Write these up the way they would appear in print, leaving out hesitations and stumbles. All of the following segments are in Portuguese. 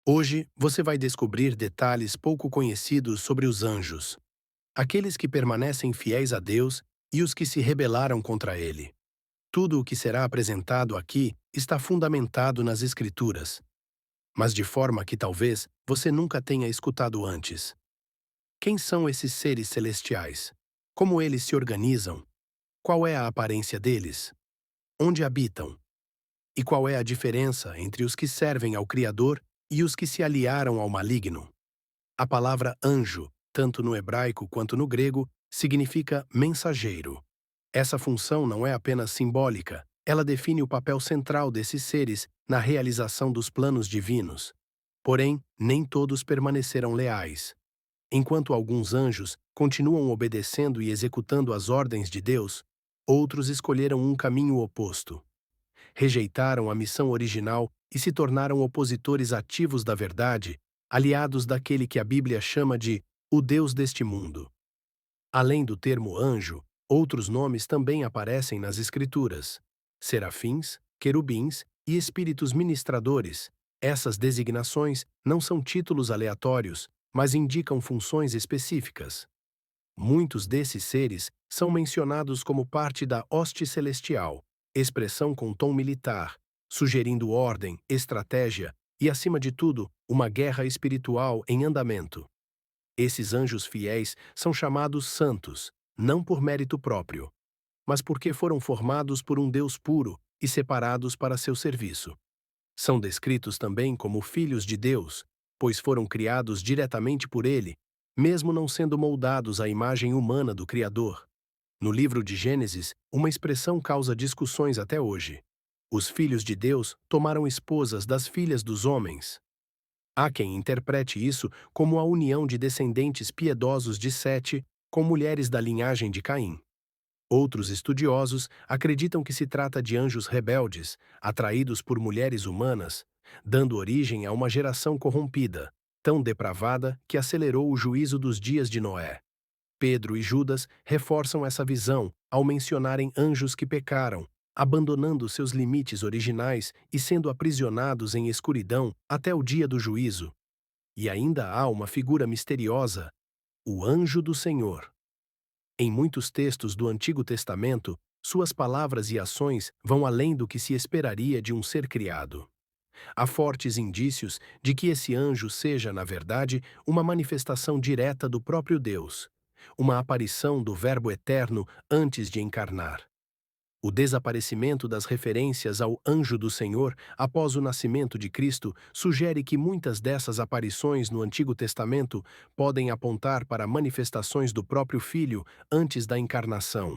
Hoje você vai descobrir detalhes pouco conhecidos sobre os anjos, aqueles que permanecem fiéis a Deus e os que se rebelaram contra ele. Tudo o que será apresentado aqui está fundamentado nas Escrituras, mas de forma que talvez você nunca tenha escutado antes. Quem são esses seres celestiais? Como eles se organizam? Qual é a aparência deles? Onde habitam? E qual é a diferença entre os que servem ao Criador e os que se aliaram ao maligno? A palavra anjo, tanto no hebraico quanto no grego, significa mensageiro. Essa função não é apenas simbólica, ela define o papel central desses seres na realização dos planos divinos. Porém, nem todos permaneceram leais. Enquanto alguns anjos continuam obedecendo e executando as ordens de Deus, outros escolheram um caminho oposto. Rejeitaram a missão original e se tornaram opositores ativos da verdade, aliados daquele que a Bíblia chama de o Deus deste mundo. Além do termo anjo, outros nomes também aparecem nas Escrituras: serafins, querubins e espíritos ministradores. Essas designações não são títulos aleatórios, mas indicam funções específicas. Muitos desses seres são mencionados como parte da hoste celestial, expressão com tom militar, sugerindo ordem, estratégia e, acima de tudo, uma guerra espiritual em andamento. Esses anjos fiéis são chamados santos, não por mérito próprio, mas porque foram formados por um Deus puro e separados para seu serviço. São descritos também como filhos de Deus, pois foram criados diretamente por Ele, mesmo não sendo moldados à imagem humana do Criador. No livro de Gênesis, uma expressão causa discussões até hoje. Os filhos de Deus tomaram esposas das filhas dos homens. Há quem interprete isso como a união de descendentes piedosos de Sete com mulheres da linhagem de Caim. Outros estudiosos acreditam que se trata de anjos rebeldes, atraídos por mulheres humanas, dando origem a uma geração corrompida, tão depravada que acelerou o juízo dos dias de Noé. Pedro e Judas reforçam essa visão ao mencionarem anjos que pecaram, abandonando seus limites originais e sendo aprisionados em escuridão até o dia do juízo. E ainda há uma figura misteriosa, o anjo do Senhor. Em muitos textos do Antigo Testamento, suas palavras e ações vão além do que se esperaria de um ser criado. Há fortes indícios de que esse anjo seja, na verdade, uma manifestação direta do próprio Deus, uma aparição do Verbo eterno antes de encarnar. O desaparecimento das referências ao anjo do Senhor após o nascimento de Cristo sugere que muitas dessas aparições no Antigo Testamento podem apontar para manifestações do próprio Filho antes da encarnação.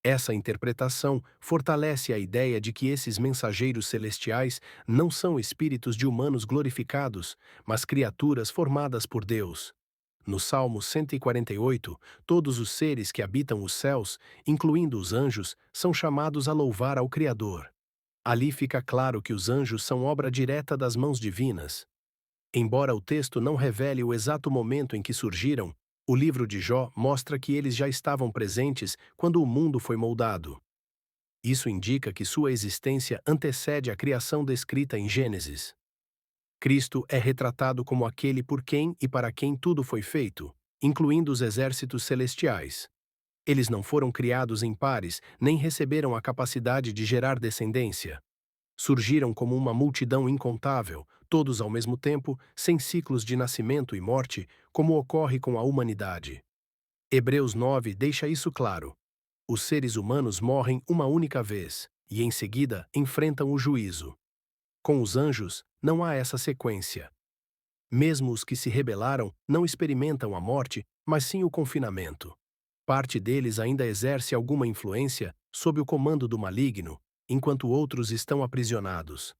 Essa interpretação fortalece a ideia de que esses mensageiros celestiais não são espíritos de humanos glorificados, mas criaturas formadas por Deus. No Salmo 148, todos os seres que habitam os céus, incluindo os anjos, são chamados a louvar ao Criador. Ali fica claro que os anjos são obra direta das mãos divinas. Embora o texto não revele o exato momento em que surgiram, o livro de Jó mostra que eles já estavam presentes quando o mundo foi moldado. Isso indica que sua existência antecede a criação descrita em Gênesis. Cristo é retratado como aquele por quem e para quem tudo foi feito, incluindo os exércitos celestiais. Eles não foram criados em pares, nem receberam a capacidade de gerar descendência. Surgiram como uma multidão incontável, todos ao mesmo tempo, sem ciclos de nascimento e morte, como ocorre com a humanidade. Hebreus 9 deixa isso claro. Os seres humanos morrem uma única vez, e em seguida enfrentam o juízo. Com os anjos, não há essa sequência. Mesmo os que se rebelaram não experimentam a morte, mas sim o confinamento. Parte deles ainda exerce alguma influência sob o comando do maligno, enquanto outros estão aprisionados.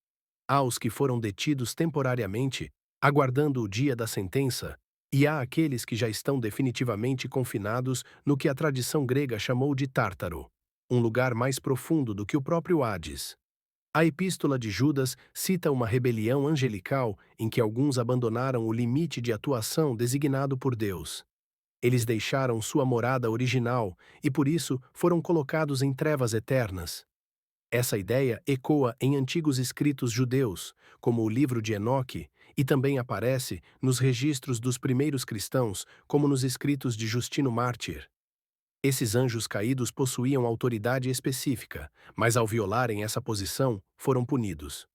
Há os que foram detidos temporariamente, aguardando o dia da sentença, e há aqueles que já estão definitivamente confinados no que a tradição grega chamou de Tártaro, um lugar mais profundo do que o próprio Hades. A Epístola de Judas cita uma rebelião angelical em que alguns abandonaram o limite de atuação designado por Deus. Eles deixaram sua morada original e, por isso, foram colocados em trevas eternas. Essa ideia ecoa em antigos escritos judeus, como o livro de Enoque, e também aparece nos registros dos primeiros cristãos, como nos escritos de Justino Mártir. Esses anjos caídos possuíam autoridade específica, mas ao violarem essa posição, foram punidos.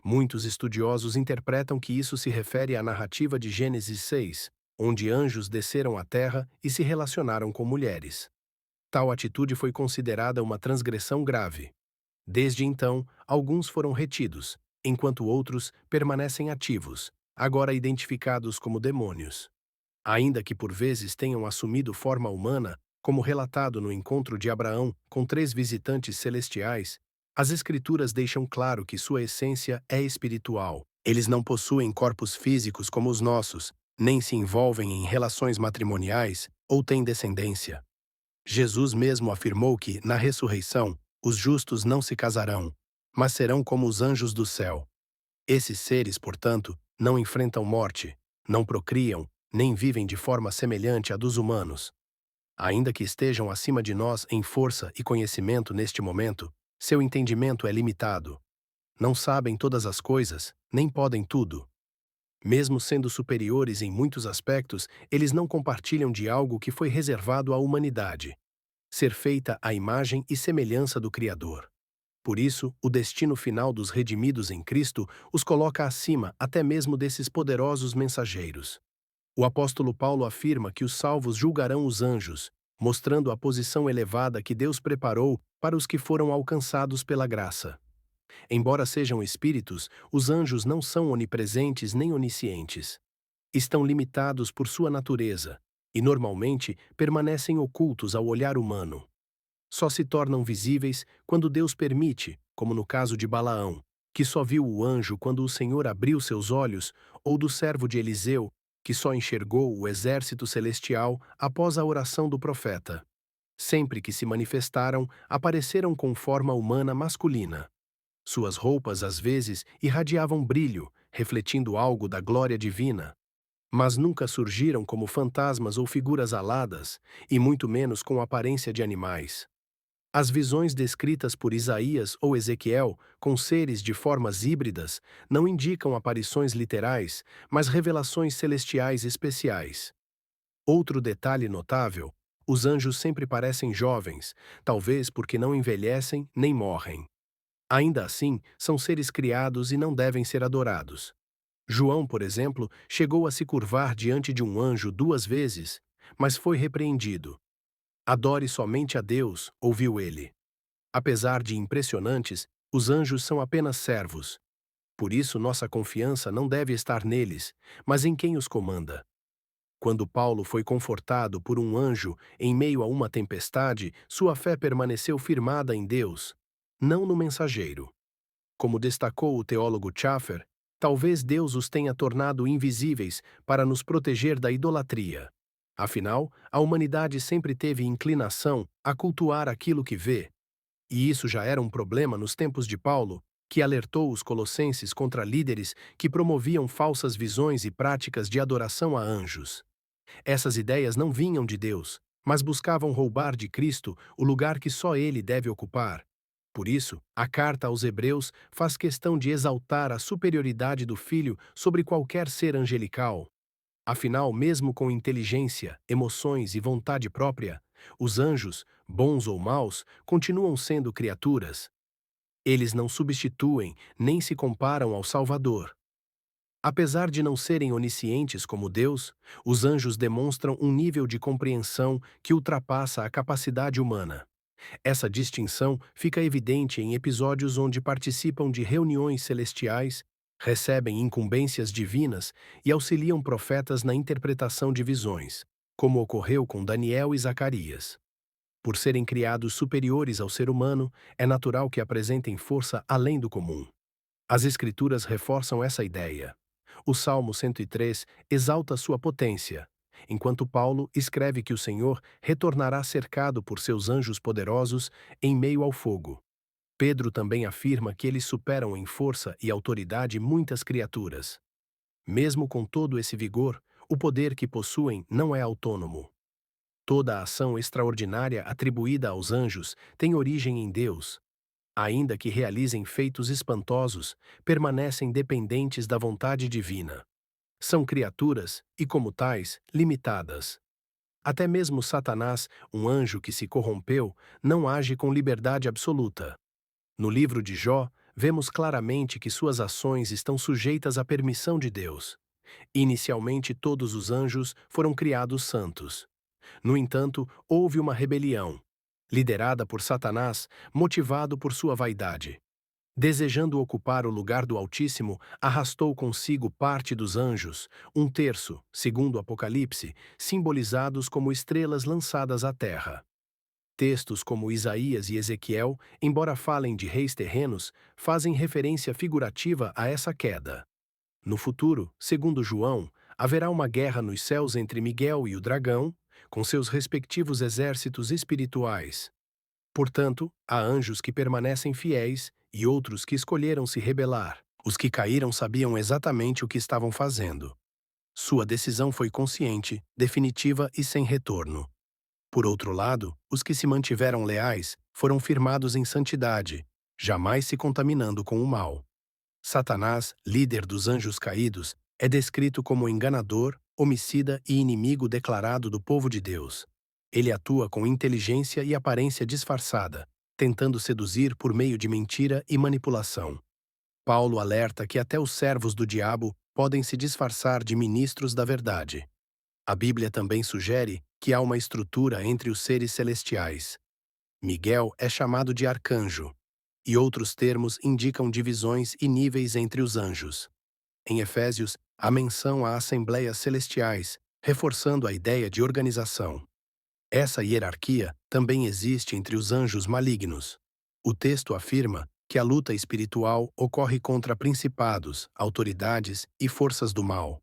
Muitos estudiosos interpretam que isso se refere à narrativa de Gênesis 6, onde anjos desceram à terra e se relacionaram com mulheres. Tal atitude foi considerada uma transgressão grave. Desde então, alguns foram retidos, enquanto outros permanecem ativos, agora identificados como demônios. Ainda que por vezes tenham assumido forma humana, como relatado no encontro de Abraão com 3 visitantes celestiais, as Escrituras deixam claro que sua essência é espiritual. Eles não possuem corpos físicos como os nossos, nem se envolvem em relações matrimoniais ou têm descendência. Jesus mesmo afirmou que, na ressurreição, os justos não se casarão, mas serão como os anjos do céu. Esses seres, portanto, não enfrentam morte, não procriam, nem vivem de forma semelhante à dos humanos. Ainda que estejam acima de nós em força e conhecimento neste momento, seu entendimento é limitado. Não sabem todas as coisas, nem podem tudo. Mesmo sendo superiores em muitos aspectos, eles não compartilham de algo que foi reservado à humanidade: ser feita à imagem e semelhança do Criador. Por isso, o destino final dos redimidos em Cristo os coloca acima até mesmo desses poderosos mensageiros. O apóstolo Paulo afirma que os salvos julgarão os anjos, mostrando a posição elevada que Deus preparou para os que foram alcançados pela graça. Embora sejam espíritos, os anjos não são onipresentes nem oniscientes. Estão limitados por sua natureza e, normalmente, permanecem ocultos ao olhar humano. Só se tornam visíveis quando Deus permite, como no caso de Balaão, que só viu o anjo quando o Senhor abriu seus olhos, ou do servo de Eliseu, que só enxergou o exército celestial após a oração do profeta. Sempre que se manifestaram, apareceram com forma humana masculina. Suas roupas às vezes irradiavam brilho, refletindo algo da glória divina. Mas nunca surgiram como fantasmas ou figuras aladas, e muito menos com aparência de animais. As visões descritas por Isaías ou Ezequiel, com seres de formas híbridas, não indicam aparições literais, mas revelações celestiais especiais. Outro detalhe notável: os anjos sempre parecem jovens, talvez porque não envelhecem nem morrem. Ainda assim, são seres criados e não devem ser adorados. João, por exemplo, chegou a se curvar diante de um anjo 2 vezes, mas foi repreendido. Adore somente a Deus, ouviu ele. Apesar de impressionantes, os anjos são apenas servos. Por isso, nossa confiança não deve estar neles, mas em quem os comanda. Quando Paulo foi confortado por um anjo em meio a uma tempestade, sua fé permaneceu firmada em Deus, não no mensageiro. Como destacou o teólogo Schaffer, talvez Deus os tenha tornado invisíveis para nos proteger da idolatria. Afinal, a humanidade sempre teve inclinação a cultuar aquilo que vê. E isso já era um problema nos tempos de Paulo, que alertou os colossenses contra líderes que promoviam falsas visões e práticas de adoração a anjos. Essas ideias não vinham de Deus, mas buscavam roubar de Cristo o lugar que só ele deve ocupar. Por isso, a carta aos Hebreus faz questão de exaltar a superioridade do Filho sobre qualquer ser angelical. Afinal, mesmo com inteligência, emoções e vontade própria, os anjos, bons ou maus, continuam sendo criaturas. Eles não substituem nem se comparam ao Salvador. Apesar de não serem oniscientes como Deus, os anjos demonstram um nível de compreensão que ultrapassa a capacidade humana. Essa distinção fica evidente em episódios onde participam de reuniões celestiais, recebem incumbências divinas e auxiliam profetas na interpretação de visões, como ocorreu com Daniel e Zacarias. Por serem criados superiores ao ser humano, é natural que apresentem força além do comum. As Escrituras reforçam essa ideia. O Salmo 103 exalta sua potência, enquanto Paulo escreve que o Senhor retornará cercado por seus anjos poderosos em meio ao fogo. Pedro também afirma que eles superam em força e autoridade muitas criaturas. Mesmo com todo esse vigor, o poder que possuem não é autônomo. Toda a ação extraordinária atribuída aos anjos tem origem em Deus. ainda que realizem feitos espantosos, permanecem dependentes da vontade divina. São criaturas, e como tais, limitadas. Até mesmo Satanás, um anjo que se corrompeu, não age com liberdade absoluta. No livro de Jó, vemos claramente que suas ações estão sujeitas à permissão de Deus. Inicialmente, todos os anjos foram criados santos. No entanto, houve uma rebelião, liderada por Satanás, motivado por sua vaidade. Desejando ocupar o lugar do Altíssimo, arrastou consigo parte dos anjos, um terço, segundo o Apocalipse, simbolizados como estrelas lançadas à terra. Textos como Isaías e Ezequiel, embora falem de reis terrenos, fazem referência figurativa a essa queda. No futuro, segundo João, haverá uma guerra nos céus entre Miguel e o dragão, com seus respectivos exércitos espirituais. Portanto, há anjos que permanecem fiéis e outros que escolheram se rebelar. Os que caíram sabiam exatamente o que estavam fazendo. Sua decisão foi consciente, definitiva e sem retorno. Por outro lado, os que se mantiveram leais foram firmados em santidade, jamais se contaminando com o mal. Satanás, líder dos anjos caídos, é descrito como enganador, homicida e inimigo declarado do povo de Deus. Ele atua com inteligência e aparência disfarçada, tentando seduzir por meio de mentira e manipulação. Paulo alerta que até os servos do diabo podem se disfarçar de ministros da verdade. A Bíblia também sugere que há uma estrutura entre os seres celestiais. Miguel é chamado de arcanjo, e outros termos indicam divisões e níveis entre os anjos. Em Efésios, há menção a assembleias celestiais, reforçando a ideia de organização. Essa hierarquia também existe entre os anjos malignos. O texto afirma que a luta espiritual ocorre contra principados, autoridades e forças do mal.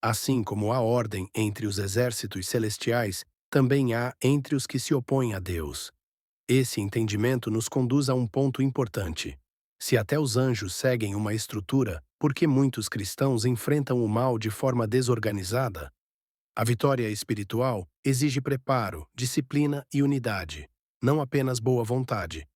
Assim como há ordem entre os exércitos celestiais, também há entre os que se opõem a Deus. Esse entendimento nos conduz a um ponto importante. Se até os anjos seguem uma estrutura, por que muitos cristãos enfrentam o mal de forma desorganizada? A vitória espiritual exige preparo, disciplina e unidade, não apenas boa vontade.